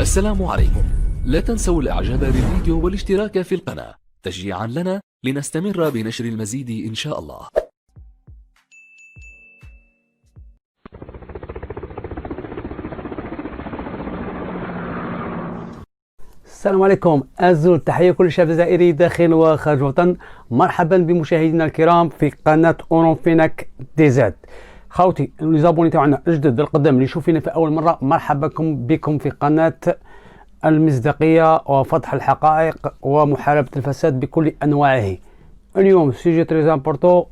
السلام عليكم. لا تنسوا الاعجاب بالفيديو والاشتراك في القناة تشجيعا لنا لنستمر بنشر المزيد ان شاء الله. السلام عليكم. أزول تحية كل شاب جزائري داخل وخارج الوطن. مرحبا بمشاهدينا الكرام في قناة اورونفيناك دي زاد. خوتي لي زابوني تاعنا الجدد القدام اللي يشوفينا في اول مره، مرحبا بكم في قناه المصداقيه وفضح الحقائق ومحاربه الفساد بكل انواعه. اليوم سيجي تري امبورطون،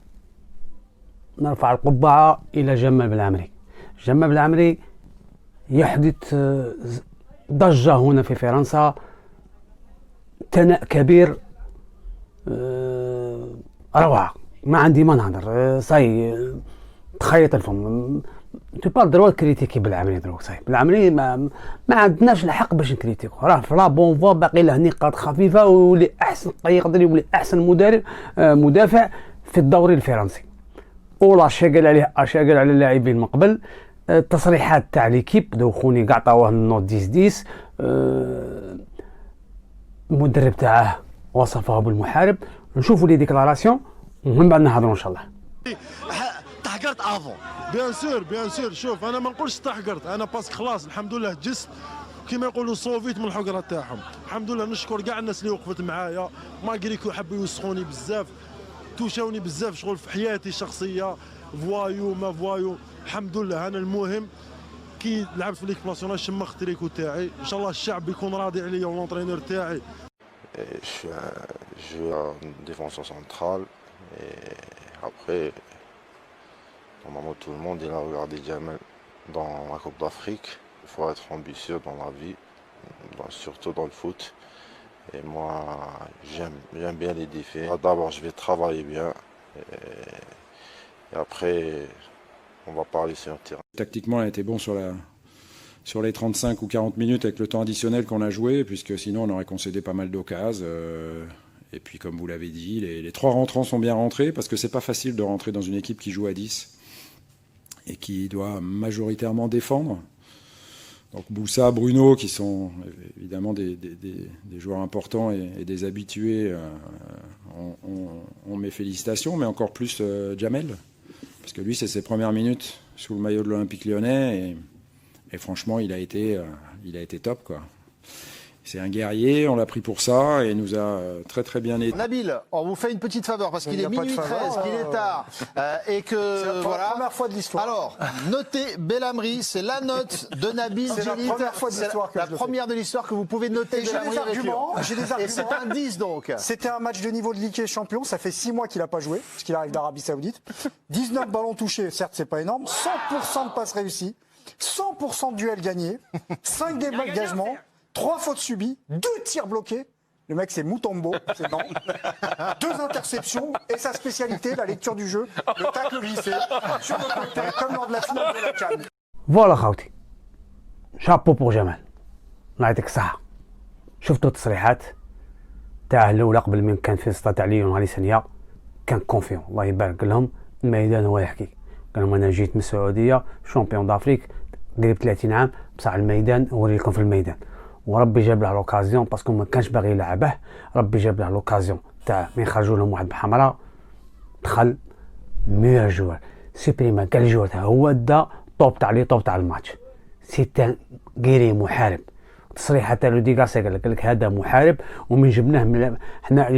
نرفع القبعه الى جمال بلعمري. جمال بلعمري يحدث ضجه هنا في فرنسا، ثناء كبير، روعه. ما عندي ما نهضر، صاي تخيط الفم. تو بار دروا كريتيكي بالعملي دروك، صاي بالعملي ما عندناش الحق باش نكريتيكو. راه في لا بون فوا باقي له نقاط خفيفه، واللي احسن يقدر يولي احسن مدافع في الدوري الفرنسي. ولا شاقل عليه اشاقل على اللاعبين من قبل. التصريحات تاع ليكيب دوخوني كاع عطاوه النوت 10 المدرب تاعه وصفه بالمحارب. نشوفوا لي ديكلاراسيون ومن بعد نهضروا ان شاء الله. تحقرت افون بيان سور. شوف انا ما نقولش تحقرت، انا باسك خلاص الحمد لله جست كيما يقولوا صوفيت من الحقره تاعهم. الحمد لله نشكر كاع الناس اللي وقفت معايا، ما قريكو حبوا يوسخوني بزاف، توشاوني بزاف شغل في حياتي الشخصيه، فوايو ما فوايو. الحمد لله انا المهم كي لعبت في ليكيب ناسيونال شمخت تريكو تاعي، ان شاء الله الشعب يكون راضي عليا والونترينور تاعي. Je suis un joueur défenseur central et après, normalement tout le monde il a regardé Jamel dans la Coupe d'Afrique. Il faut être ambitieux dans la vie, surtout dans le foot. Et moi j'aime bien les défis. D'abord je vais travailler bien et après on va parler sur le terrain. Tactiquement il a été bon sur les 35 ou 40 minutes avec le temps additionnel qu'on a joué, puisque sinon on aurait concédé pas mal d'occasions. Et puis comme vous l'avez dit, les trois rentrants sont bien rentrés, parce que c'est pas facile de rentrer dans une équipe qui joue à 10 et qui doit majoritairement défendre. Donc Boussa, Bruno, qui sont évidemment des joueurs importants et des habitués, ont mes félicitations, mais encore plus Jamel, parce que lui c'est ses premières minutes sous le maillot de l'Olympique Lyonnais, et franchement, il a été top, quoi. C'est un guerrier, on l'a pris pour ça et il nous a très bien aidé. Nabil, on vous fait une petite faveur parce qu'il est minuit 13, qu'il est tard et que c'est voilà. La première fois de l'histoire. Alors, notez Belhamri, c'est la note de Nabil Djellit. C'est la première fois de l'histoire que la première de l'histoire que vous pouvez noter. J'ai des arguments. Et c'est un 10 donc. C'était un match de niveau de Ligue des Champions, ça fait 6 mois qu'il n'a pas joué, puisqu'il arrive d'Arabie Saoudite. 19 ballons touchés, certes c'est pas énorme, 100% de passes réussies, 100% de duels gagnés, 5 dégagements, 3 fautes subies, 2 tirs bloqués. Le mec c'est Mutombo, c'est non. 2 interceptions et sa spécialité, la lecture du jeu, le tacle glissé sur le côté, comme lors de la finale de la CAN. فوالا خوتي، شابو بور جمال، الله يعطيك الصحة. شفتوا التصريحات تاعه الأولى قبل من كان في السطا تاع ليون هذه ثانية، كان كونفيون الله يبارك. قال لهم الميدان هو يحكي، قال لهم أنا جيت من السعودية شامبيون دافريك قريب 30 عام، بصح الميدان وريكم في الميدان. وربي جاب له لوكازيون باسكو ما كانش باغي يلعبه، ربي جاب له لوكازيون تاع من يخرجوا لهم واحد بحمراء، دخل ميور جوار سوبريما كاع الجوار تاعو، هو دا طوب تاع لي طوب تاع الماتش. سي تان غيري محارب. تصريح تاع لودي غاسي قال لك هذا محارب، ومن جبناه حنا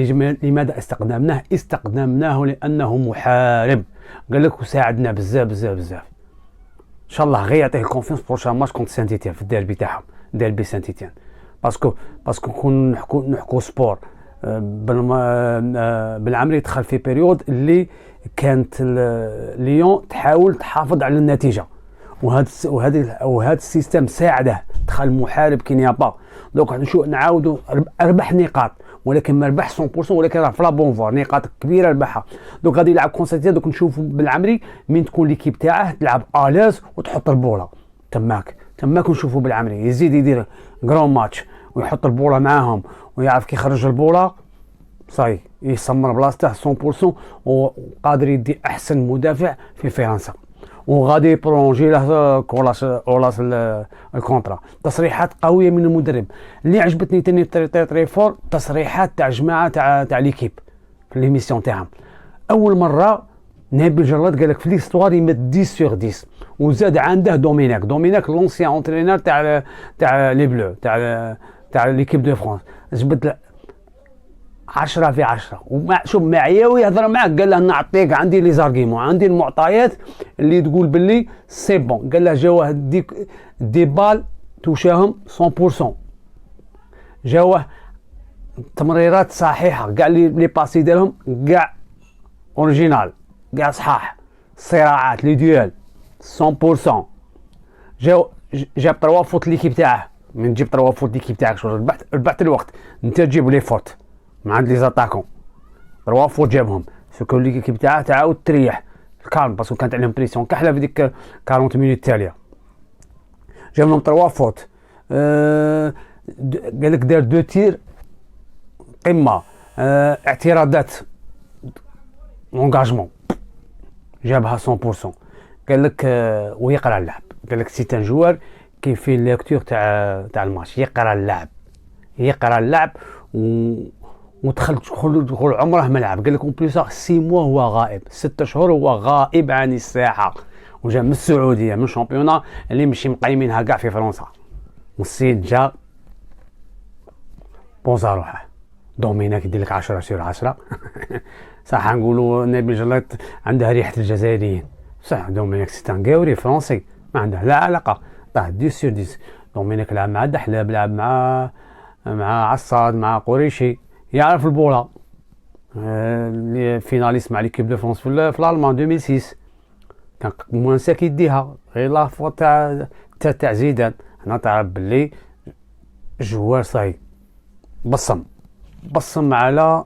لماذا استقدمناه لانه محارب. قال لك وساعدنا بزاف. ان شاء الله غير يعطيه الكونفيونس بروشان ماتش كونت سان تيتيان في الديربي تاعهم، ديربي سان تيتيان. باسكو كون نحكو سبور بالعمري دخل في بيريود اللي كانت ليون تحاول تحافظ على النتيجه، وهذا السيستم ساعده. دخل محارب كينيابا، دونك نعاودوا ربح نقاط، ولكن ما ربح 100%، ولكن راه في لا بون فور نقاط كبيره ربحها. دونك غادي يلعب كونسيتي. دوك نشوفوا بالعمري من تكون ليكيب تاعه تلعب الاز وتحط البوله تماك نشوفوا بالعمري يزيد يدير جرون ماتش ويحط البوله معاهم ويعرف كي يخرج البوله، صاي يسمر بلاصته 100%، وقادر يدي احسن مدافع في فرنسا. وغادي يبرونجي له اولاس الكونترا. تصريحات قويه من المدرب. اللي عجبتني تاني تري فور تصريحات تاع جماعه تاع ليكيب في ليميسيون تاعهم. اول مره نبيل جلاد قال لك في ليستوار يمد 10 sur 10 وزاد عنده دوميناك لونسيان اونترينور تاع لي بلو تاع ليكيب دو فرانس. جبد 10 في 10. شوف معايا يهضر معاك قال له نعطيك عندي لي زارغيمون عندي المعطيات اللي تقول باللي سي بون. قال له جاوه دي بال توشاهم 100%. جاوه تمريرات صحيحه كاع لي باسي ديالهم كاع اوريجينال كاع صحاح. صراعات لي ديال 100%. جاب 3 فوت ليكيب تاعه. من تجيب 3 فوت ليكيب تاعك شو ربحت الوقت. انت تجيب لي فوت مع عند لي زاتاكون 3 فوت جابهم. سكو ليكيب تاعه تعاود تريح الكالم باسكو كانت عليهم بريسيون كحله في ديك 40 مينوت التاليه. جاب لهم 3 فوت. قال لك دار 2 تير قمه. اعتراضات اونغاجمون جابها 100%. قال لك ويقرا اللعب. قال لك سي ان جوار كي في ليكتور تاع الماتش يقرا اللعب ودخل عمره ملعب. قال لك اون بليس 6 موا هو غائب 6 شهور هو غائب عن الساحه وجا من السعوديه من شامبيونا اللي ماشي مقيمينها كاع في فرنسا. والسيد جا بوزا روحه دوميناك يدير لك 10 sur 10. صح نقولوا نبيل جلاد عندها ريحه الجزائريين. صح دوميناك سي ان كاوري فرنسي ما عنده لا علاقه. 10 sur 10. دوميناك لعب مع دحلاب لعب مع عصاد مع قريشي يعرف البوله. فيناليست مع ليكيب دو فرنسا في الالمان 2006 كان موانسا كيديها غير لا فوت تاع زيدان. هنا تعرف باللي جوار صاي بصم على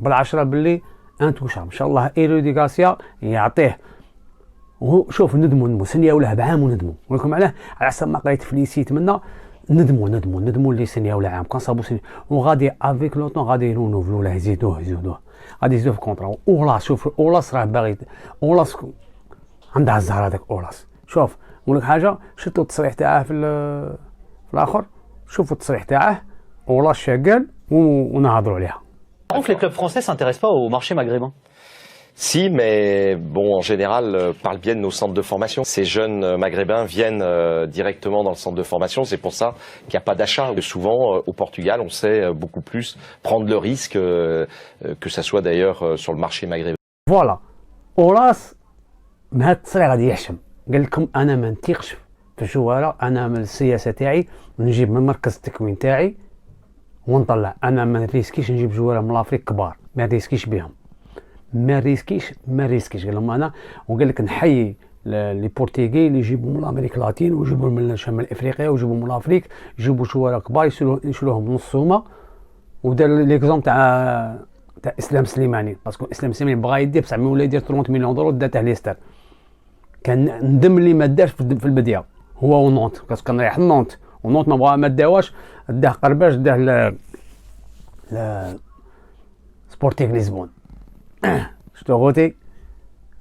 بالعشرة باللي انتوشا ان شاء الله ايرودي غاسيا يعطيه. وهو شوف ندموا سنيه ولا بعام وندموا ولكم على حسب ما قريت في ليسيت منا ندموا اللي سنيه ولا عام كان صابوا سنيه وغادي افيك لو طون غادي يرونوفلو ولا يزيدوه غادي يزيدوه في كونطرا. اولاس شوف اولاس راه باغي اولاس عندها الزهر هذاك اولاس. شوف نقول لك حاجه شفتوا التصريح تاعه في الاخر. شوفوا التصريح تاعه اولاس شاقال ونهضروا عليها. Les clubs français s'intéressent pas au marché maghrébin. Si, mais bon, en général, par le biais de nos centres de formation, ces jeunes maghrébins viennent directement dans le centre de formation. C'est pour ça qu'il n'y a pas d'achat. Souvent, au Portugal, on sait beaucoup plus prendre le risque, que ça soit d'ailleurs sur le marché maghrébin. Voilà. اولاس بهذا التصريح غادي يحشم. قال لكم انا ما نتيقش في الجواره. انا من السياسه تاعي نجيب من مركز التكوين تاعي ونطلع. انا ما ريسكيش نجيب جواره من الافريق كبار ما ريسكيش بهم ما ريسكيش قال لهم انا. وقال لك نحيي لي بورتيغي اللي يجيبوا من امريكا اللاتين ويجيبوا من شمال افريقيا ويجيبوا من الافريق يجيبوا جواره كبار يشروهم نص سومه. ودار ليكزومبل تاع اسلام سليماني باسكو اسلام سليماني بغا يدير بصح ولا يدير 30 مليون دولار داتها ليستر. كان ندم اللي ما دارش في البدايه هو ونونت باسكو كان رايح نونت ونونت ما بغا ما داواش داه قرباش داه سبورتيف لشبونه. شتو غوتي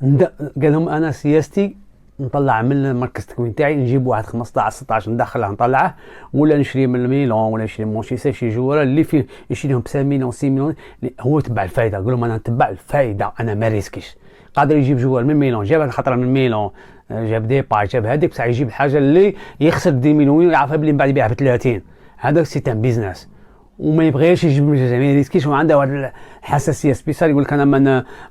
قال لهم انا سياستي نطلع من المركز التكوين تاعي نجيب واحد 15 16 ندخله نطلعه ولا نشري من الميلان ولا نشري من مانشستر شي جواره اللي فيه يشريهم ب 5 مليون 6 مليون. هو تبع الفايده. قال لهم انا نتبع الفايده انا ما ريسكيش. قادر يجيب جوار من ميلان جاب خطره من ميلان جاب ديباي جاب هذيك بصح يجيب الحاجه اللي يخسر 10 مليون يعرفها بلي من بعد يبيعها ب 30. هذاك سي ان بيزنس وما يبغيش يجيب من الجزائر ما يريسكيش وعنده واحد الحساسيه سبيسيال. يقول لك انا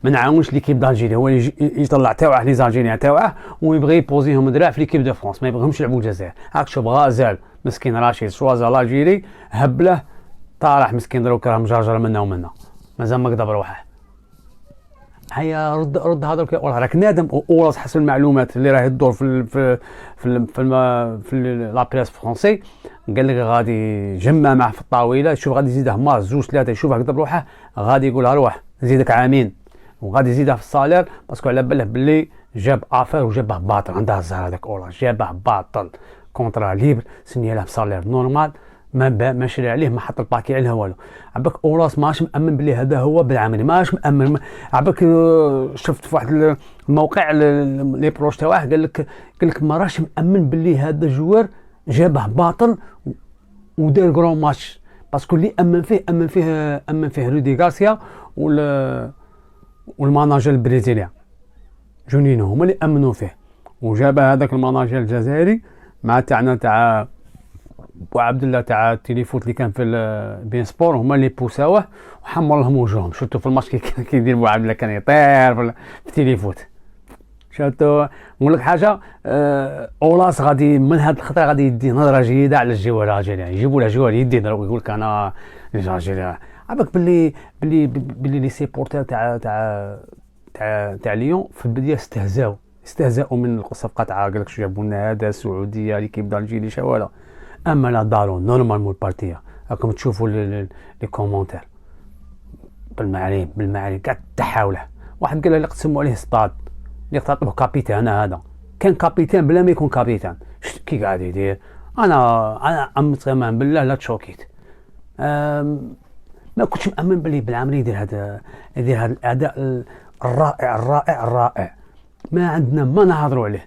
ما نعاونش ليكيب دالجيري. هو يطلع تاوعه لي زالجيريان تاوعه ويبغي يبوزيهم دراع في ليكيب دو فرانس ما يبغيهمش يلعبوا الجزائر. هاك شوف غازال مسكين رشيد شوازا لاجيري هبله طارح مسكين دروك راه مجرجر منا ومنا مازال ما قدر بروحه. هيا رد هذا راك نادم. اولاس حسب المعلومات اللي راه تدور في لا بريس فرونسي قال لك غادي جمع معه في الطاوله شوف غادي يزيده ماس 2 3 يشوفها قدر بروحه غادي يقولها روح نزيدك عامين وغادي يزيدها في الصالير باسكو على باله باللي جاب افير وجابه باطل. عندها الزهر هذاك اولاس جابه باطل كونترا ليبر سني له بصالير نورمال ما شري عليه، ما حط الباكي عليه والو. عباك اولاس ماش مأمن بلي هذا هو بالعملي، ماش مأمن. عباك شفت في واحد الموقع لي بروش تاعه قال لك ما راش مأمن بلي هذا الجوار جابه باطل ودار كرون ماتش، باسكو اللي امن فيه رودي غارسيا والماناجر البرازيليان جونينو هما اللي امنوا فيه، وجاب هذاك الماناجر الجزائري مع تاع وعبد الله تاع التليفوت اللي كان في بين سبور، هما اللي بوساوه وحمر لهم وجوههم. شفتوا في الماتش كيدير بو عبد الله كان يطير في التليفوت. شفتوا نقول لك حاجه، اولاس غادي من هذه الخطره غادي يدي نظره جيده على الجوار الجزائري، يجيبوا له جوار يدي يقول لك انا الجزائري. عباك بلي لي سيبورتير تاع ليون في البدايه استهزاوا من الصفقه تاع قال لك شو جابوا لنا هذا السعوديه اللي كيبدا الجيلي شوالا. اما لا دارو نورمال مول بارتيه راكم تشوفوا لي كومونتير بالمعاريم كاع تحاوله. واحد قال لي قسموا عليه ستاد اللي تعطوه كابيتان، هذا كان كابيتان بلا ما يكون كابيتان. كي قاعد يدير انا عمت تمام بالله لا تشوكيت. ما كنتش مأمن بلي بالعملي يدير هذا الاداء الرائع. ما عندنا ما نهضروا عليه،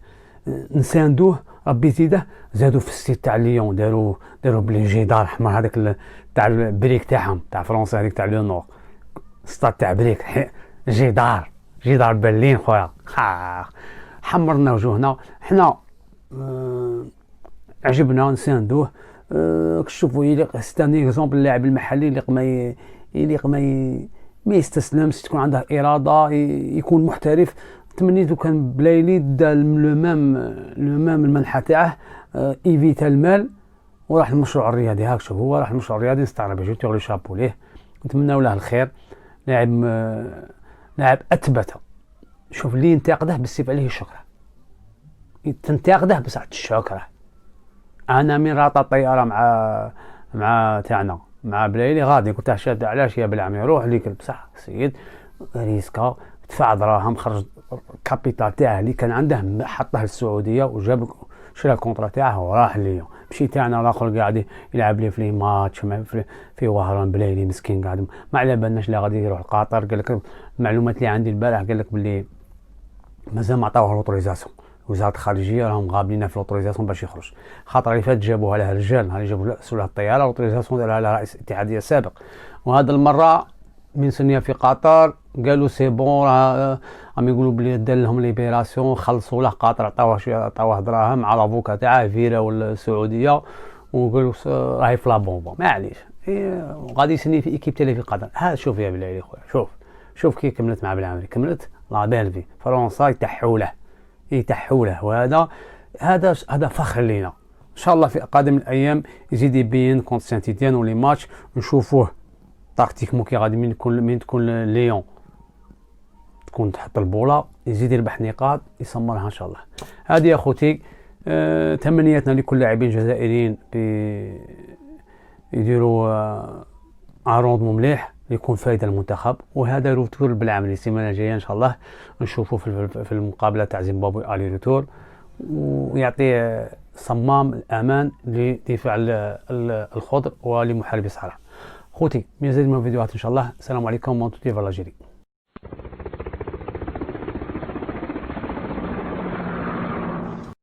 نساندوه ربي يزيده. زادوا في السيت تاع ليون داروا بلي جدار احمر هذاك تاع البريك تاعهم تاع فرنسا هذيك تاع ليون نور، ستاد تاع بريك جدار برلين خويا. حمرنا وجوهنا حنا، عجبنا نساندوه. شوفوا ستاني اكزومبل اللاعب المحلي اللي ما يستسلمش، تكون عنده اراده، يكون محترف. تمنيتو كان بلايلي دا لومام المنحه تاعه، ايفيتا المال وراح المشروع الرياضي. هاك شوف هو راح المشروع الرياضي نستغرب جو تيغ لو شابو ليه، نتمناو له الخير. لاعب اثبت. شوف اللي ينتقده بالسيف عليه الشكر، تنتقده بساعة الشكر. انا من راطه الطياره مع تاعنا مع بلايلي غادي قلت له شاد علاش يا بالعمي روح ليك بصح سيد ريسكا دفع دراهم، خرج الكابيتال تاعه اللي كان عنده حطه للسعوديه وجاب شرا الكونترا تاعه وراح ليا. مشي تاعنا الاخر قاعد يلعب لي في ماتش في وهران بلايلي مسكين قاعد ما على بالناش لا غادي يروح لقطر. قال لك المعلومات اللي عندي البارح قال لك باللي مازال ما عطاوه لوطوريزاسيون، وزاره الخارجيه راهم غابلين في لوطوريزاسيون باش يخرج. خاطر اللي فات جابوها له رجال، نهار اللي جابوا له الطياره لوطوريزاسيون دارها له رئيس الاتحاديه السابق، وهذا المره من سنيه في قطر قالوا سي بون راه راهم يقولوا بلي دار لهم ليبيراسيون، خلصوا له قطر عطاوه دراهم مع لافوكا تاعه فيرا والسعوديه وقالوا راهي في لابونبون معليش غادي يسني في ايكيب تاعي في قطر. ها شوف يا بلالي خويا، شوف كي كملت مع بالعمري، كملت لا بيلفي فرنسا يتحوا له وهذا فخر لينا. ان شاء الله في قادم الايام يزيد يبين كونت سانت إتيان ولي ماتش نشوفوه تاكتيكمون كي غادي من تكون ليون تكون تحط البوله يزيد يربح نقاط يسمرها ان شاء الله. هذه يا خوتي تمنياتنا لكل لاعبين جزائريين يديروا عروض مليح يكون فايده المنتخب. وهذا روتور بالعمل السيمانه الجايه ان شاء الله نشوفوا في المقابله تاع زيمبابوي الي روتور، ويعطي صمام الامان لدفاع الخضر ولمحاربي الصحراء. خوتي مازال من الفيديوهات ان شاء الله. السلام عليكم ونتوتي فالجيري.